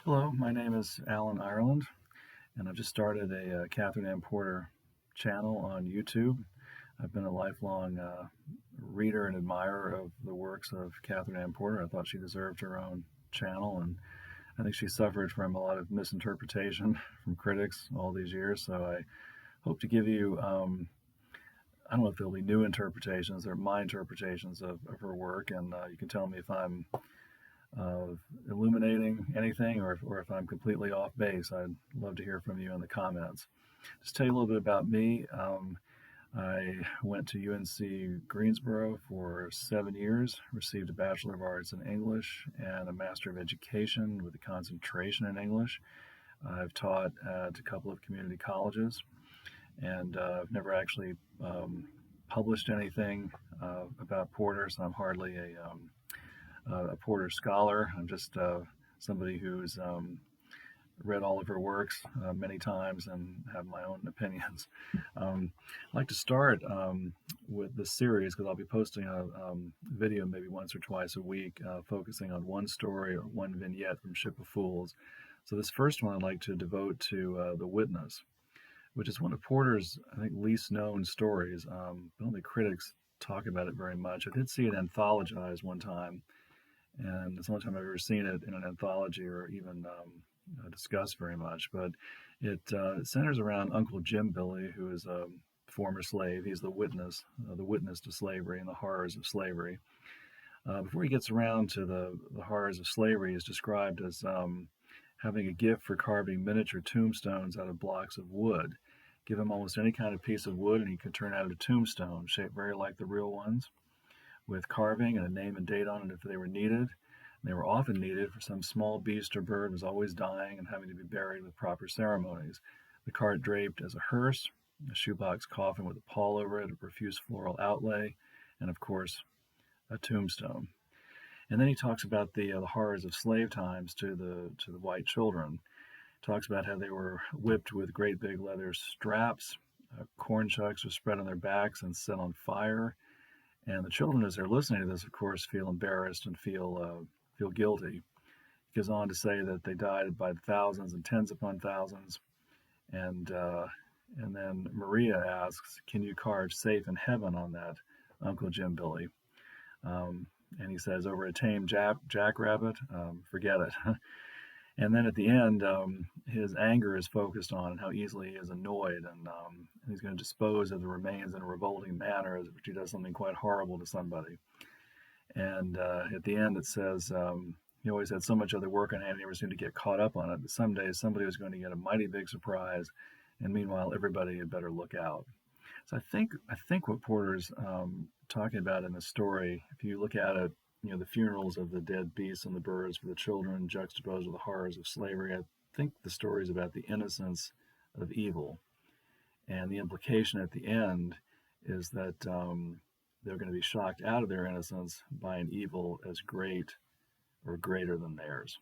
Hello, my name is Alan Ireland, and I've just started a Katherine Anne Porter channel on YouTube. I've been a lifelong reader and admirer of the works of Katherine Anne Porter. I thought she deserved her own channel, and I think she suffered from a lot of misinterpretation from critics all these years. So I hope to give you, I don't know if there'll be new interpretations or my interpretations of her work, and you can tell me if I'm illuminating anything or if I'm completely off base. I'd love to hear from you in the comments. Just tell you a little bit about me. I went to UNC Greensboro for 7 years, received a Bachelor of Arts in English and a Master of Education with a concentration in English. I've taught at a couple of community colleges, and I've never actually published anything about Porter, so I'm hardly a Porter scholar. I'm just somebody who's read all of her works many times and have my own opinions. I'd like to start with this series because I'll be posting a video maybe once or twice a week focusing on one story or one vignette from Ship of Fools. So this first one I'd like to devote to The Witness, which is one of Porter's, I think, least known stories. But only critics talk about it very much. I did see it anthologized one time, and it's the only time I've ever seen it in an anthology or even discussed very much. But it centers around Uncle Jim Billy, who is a former slave. He's the witness to slavery and the horrors of slavery. Before he gets around to the horrors of slavery, he's described as having a gift for carving miniature tombstones out of blocks of wood. Give him almost any kind of piece of wood, and he could turn out a tombstone shaped very like the real ones, with carving and a name and date on it if they were needed. They were often needed for some small beast or bird was always dying and having to be buried with proper ceremonies. The cart draped as a hearse, a shoebox coffin with a pall over it, a profuse floral outlay, and of course, a tombstone. And then he talks about the horrors of slave times to the white children. Talks about how they were whipped with great big leather straps, corn chucks were spread on their backs and set on fire. And the children, as they're listening to this, of course, feel embarrassed and feel guilty. He goes on to say that they died by thousands and tens upon thousands. And then Maria asks, "Can you carve safe in heaven on that, Uncle Jim Billy?" And he says, "Over a tame jackrabbit, forget it." And then at the end, his anger is focused on how easily he is annoyed, and he's going to dispose of the remains in a revolting manner, as if he does something quite horrible to somebody. And at the end, it says, he always had so much other work on hand, he never seemed to get caught up on it, but someday somebody was going to get a mighty big surprise, and meanwhile, everybody had better look out. So I think what Porter's talking about in the story, if you look at it, the funerals of the dead beasts and the birds for the children juxtaposed with the horrors of slavery. I think the story is about the innocence of evil. And the implication at the end is that they're going to be shocked out of their innocence by an evil as great or greater than theirs.